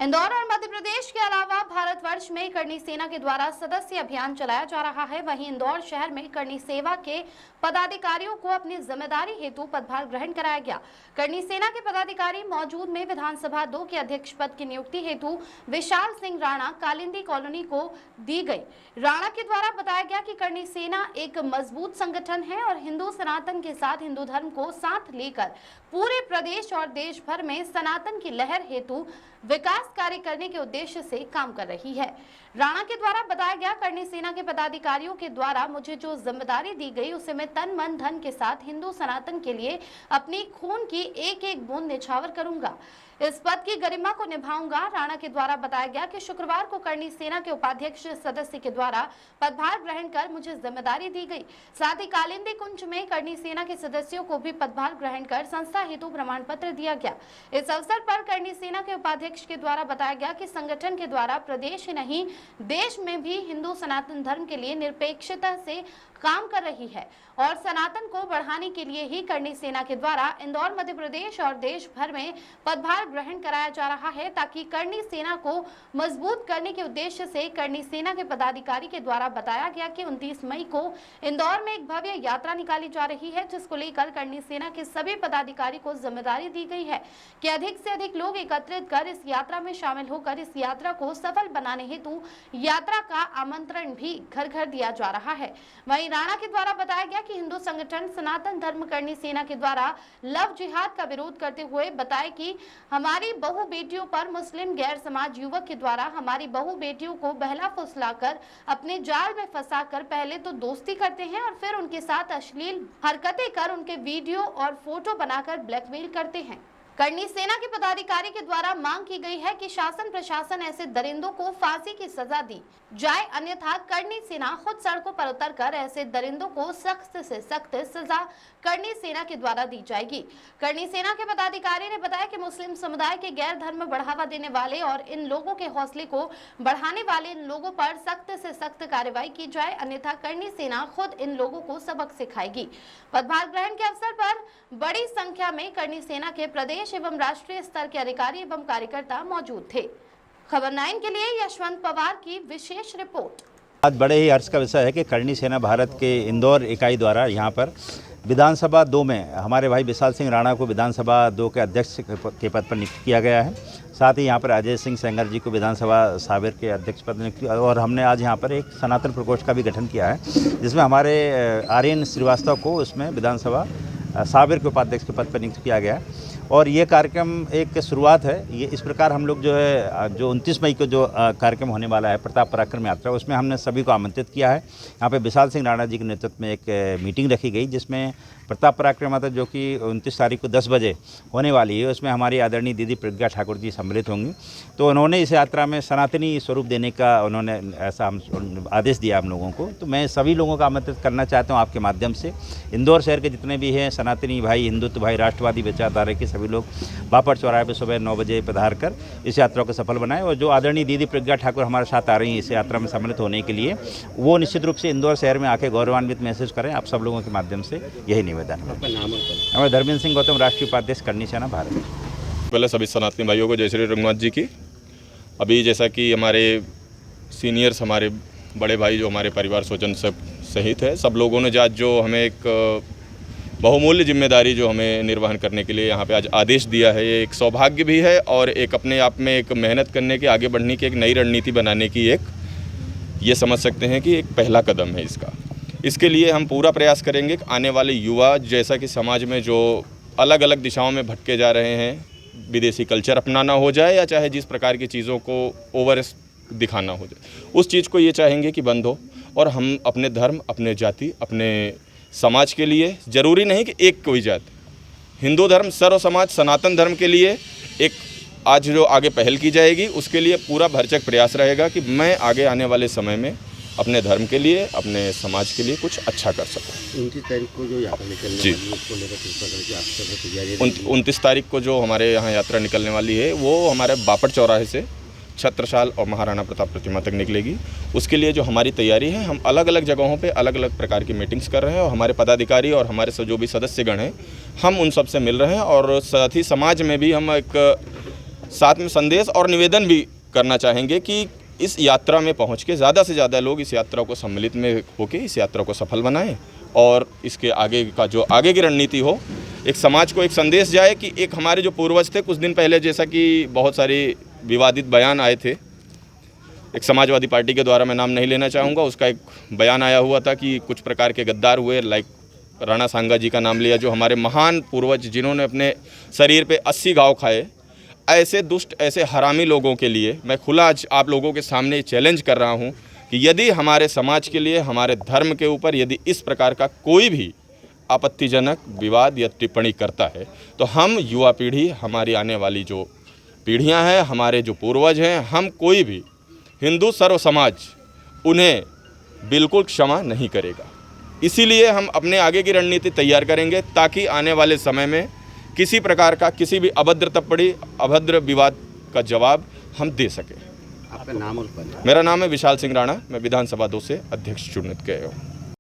इंदौर और मध्य प्रदेश के अलावा भारतवर्ष में करनी सेना के द्वारा सदस्य अभियान चलाया जा रहा है। वहीं इंदौर शहर में करनी सेवा के पदाधिकारियों को अपनी जिम्मेदारी हेतु पदभार ग्रहण कराया गया। करनी सेना के पदाधिकारी मौजूद में विधानसभा 2 के अध्यक्ष पद की नियुक्ति हेतु विशाल सिंह राणा कालिंदी कॉलोनी को दी गई। राणा के द्वारा बताया गया कि करनी सेना एक मजबूत संगठन है और हिंदू सनातन के साथ हिंदू धर्म को साथ लेकर पूरे प्रदेश और देश भर में सनातन की लहर हेतु विकास कार्य करने के उद्देश्य से काम कर रही है। राणा के द्वारा बताया गया, करनी सेना के पदाधिकारियों के द्वारा मुझे जो जिम्मेदारी दी गई उसे मैं तन मन धन के साथ हिंदू सनातन के लिए अपनी खून की एक एक बूंद निछावर करूंगा। इस पद की गरिमा को निभाऊंगा। राणा के द्वारा बताया गया कि शुक्रवार को करनी सेना के उपाध्यक्ष सदस्य के द्वारा पदभार ग्रहण कर मुझे जिम्मेदारी दी गई। साथ ही कालिंदी कुंज में करनी सेना के सदस्यों को भी पदभार ग्रहण कर संस्था हेतु प्रमाण पत्र दिया गया। इस अवसर पर करनी सेना के उपाध्यक्ष के द्वारा बताया गया कि संगठन के द्वारा प्रदेश ही नहीं देश में भी हिंदू सनातन धर्म के लिए निरपेक्षता से काम कर रही है और सनातन को बढ़ाने के लिए ही करनी सेना के द्वारा इंदौर, मध्य प्रदेश और देश भर में पदभार ग्रहण कराया जा रहा है, ताकि करनी सेना को मजबूत करने के उद्देश्य से करनी सेना के पदाधिकारी के द्वारा बताया गया कि 29 मई को इंदौर में एक भव्य यात्रा निकाली जा रही है, जिसको लेकर करनी सेना के सभी पदाधिकारी को जिम्मेदारी दी गई है कि अधिक से अधिक लोग एकत्रित कर इस यात्रा में शामिल होकर इस यात्रा को सफल बनाने हेतु यात्रा का आमंत्रण भी घर घर दिया जा रहा है। वहीं राणा के द्वारा बताया गया कि हिंदू संगठन सनातन धर्म करनी सेना के द्वारा लव जिहाद का विरोध करते हुए बताए कि हमारी बहु बेटियों पर मुस्लिम गैर समाज युवक के द्वारा हमारी बहु बेटियों को बहला फुसलाकर अपने जाल में फंसाकर पहले तो दोस्ती करते हैं और फिर उनके साथ अश्लील हरकतें कर उनके वीडियो और फोटो बनाकर ब्लैकमेल करते हैं। करनी सेना के पदाधिकारी के द्वारा मांग की गई है कि शासन प्रशासन ऐसे दरिंदों को फांसी की सजा दी जाए, अन्यथा करनी सेना खुद सड़कों पर उतरकर ऐसे दरिंदों को सख्त से सख्त सजा करनी सेना के द्वारा दी जाएगी। करनी सेना के पदाधिकारी ने बताया कि मुस्लिम समुदाय के गैर धर्म बढ़ावा देने वाले और इन लोगों के हौसले को बढ़ाने वाले इन लोगों पर सख्त से सख्त कार्रवाई की जाए, अन्यथा करनी सेना खुद इन लोगों को सबक सिखाएगी। पदभार ग्रहण के अवसर पर बड़ी संख्या में करनी सेना के प्रदेश एवं राष्ट्रीय स्तर के अधिकारी एवं कार्यकर्ता मौजूद थे। खबर 9 के लिए यशवंत पवार की विशेष रिपोर्ट। आज बड़े ही हर्ष का विषय है कि करनी सेना भारत के इंदौर इकाई द्वारा यहाँ पर विधानसभा 2 में हमारे भाई विशाल सिंह राणा को विधानसभा 2 के अध्यक्ष के पद पर नियुक्त किया गया है। साथ ही यहाँ पर अजय सिंह सेंगर जी को विधानसभा साबिर के अध्यक्ष पद नियुक्त किया और हमने आज यहाँ पर एक सनातन प्रकोष्ठ का भी गठन किया है, जिसमें हमारे आर्यन श्रीवास्तव को उसमें विधानसभा साबिर के उपाध्यक्ष के पद पर नियुक्त किया गया है। और ये कार्यक्रम एक शुरुआत है। ये इस प्रकार हम लोग जो 29 मई को जो कार्यक्रम होने वाला है प्रताप पराक्रम यात्रा, उसमें हमने सभी को आमंत्रित किया है। यहाँ पे विशाल सिंह राणा जी के नेतृत्व में एक मीटिंग रखी गई, जिसमें प्रताप पराक्रम यात्रा जो कि 29 तारीख को 10 बजे होने वाली है, उसमें हमारी आदरणीय दीदी प्रज्ञा ठाकुर जी सम्मिलित होंगी। तो उन्होंने इस यात्रा में सनातनी स्वरूप देने का उन्होंने ऐसा आदेश दिया हम लोगों को। तो मैं सभी लोगों को आमंत्रित करना चाहता हूँ आपके माध्यम से, इंदौर शहर के जितने भी हैं सनातनी भाई, हिंदुत्व भाई, राष्ट्रवादी विचारधारा के सभी लोग बापट चौराहे पर सुबह 9 बजे पधार कर इस यात्रा को सफल बनाएं। और जो आदरणीय दीदी प्रज्ञा ठाकुर हमारे साथ आ रही हैं इस यात्रा में सम्मिलित होने के लिए, वो निश्चित रूप से इंदौर शहर में आके गौरवान्वित महसूस करें। आप सब लोगों के माध्यम से यही निवेदन है। हमारे धर्मेंद्र सिंह गौतम, राष्ट्रीय उपाध्यक्ष करनी सेना भारत। पहले सभी सनातनी भाइयों को जय श्री रघुनाथ जी की। अभी जैसा कि हमारे सीनियर्स, हमारे बड़े भाई जो हमारे परिवार स्वजन सब सहित है, सब लोगों ने आज जो हमें एक बहुमूल्य जिम्मेदारी जो हमें निर्वहन करने के लिए यहाँ पे आज आदेश दिया है, ये एक सौभाग्य भी है और एक अपने आप में एक मेहनत करने की, आगे बढ़ने की, एक नई रणनीति बनाने की एक, ये समझ सकते हैं कि एक पहला कदम है इसका। इसके लिए हम पूरा प्रयास करेंगे कि आने वाले युवा, जैसा कि समाज में जो अलग अलग दिशाओं में भटके जा रहे हैं, विदेशी कल्चर अपनाना हो जाए या चाहे जिस प्रकार की चीज़ों को ओवर दिखाना हो जाए, उस चीज़ को ये चाहेंगे कि बंद हो और हम अपने धर्म, अपने जाति, अपने समाज के लिए, ज़रूरी नहीं कि एक कोई जात, हिंदू धर्म, सर्व समाज, सनातन धर्म के लिए एक आज जो आगे पहल की जाएगी, उसके लिए पूरा भरचक प्रयास रहेगा कि मैं आगे आने वाले समय में अपने धर्म के लिए, अपने समाज के लिए कुछ अच्छा कर सकूं। 29 तारीख को जो यात्रा निकलने वाली है, उसको लेकर किस प्रकार की आप सब तैयारी? 29 तारीख को जो हमारे यहाँ यात्रा निकलने वाली है, वो हमारे बापट चौराहे से छत्रसाल और महाराणा प्रताप प्रतिमा तक निकलेगी। उसके लिए जो हमारी तैयारी है, हम अलग अलग जगहों पे अलग अलग प्रकार की मीटिंग्स कर रहे हैं और हमारे पदाधिकारी और हमारे जो भी सदस्यगण हैं, हम उन सब से मिल रहे हैं और साथ ही समाज में भी हम एक साथ में संदेश और निवेदन भी करना चाहेंगे कि इस यात्रा में पहुंच के ज़्यादा से ज़्यादा लोग इस यात्रा को सम्मिलित में होकर इस यात्रा को सफल बनाएं और इसके आगे का जो आगे की रणनीति हो, एक समाज को एक संदेश जाए कि एक हमारे जो पूर्वज थे, कुछ दिन पहले जैसा कि बहुत सारे विवादित बयान आए थे, एक समाजवादी पार्टी के द्वारा, मैं नाम नहीं लेना चाहूँगा, उसका एक बयान आया हुआ था कि कुछ प्रकार के गद्दार हुए, लाइक राणा सांगा जी का नाम लिया, जो हमारे महान पूर्वज जिन्होंने अपने शरीर पे 80 घाव खाए। ऐसे दुष्ट, ऐसे हरामी लोगों के लिए मैं खुला आज आप लोगों के सामने चैलेंज कर रहा हूं कि यदि हमारे समाज के लिए, हमारे धर्म के ऊपर यदि इस प्रकार का कोई भी आपत्तिजनक विवाद या टिप्पणी करता है तो हम युवा पीढ़ी, हमारी आने वाली जो पीढ़ियां हैं, हमारे जो पूर्वज हैं, हम कोई भी हिंदू सर्व समाज उन्हें बिल्कुल क्षमा नहीं करेगा। इसीलिए हम अपने आगे की रणनीति तैयार करेंगे ताकि आने वाले समय में किसी प्रकार का किसी भी अभद्र टिप्पणी, अभद्र विवाद का जवाब हम दे सकें। आपका नाम और पद? मेरा नाम है विशाल सिंह राणा, मैं विधानसभा 2 से अध्यक्ष चुनित गए हूँ।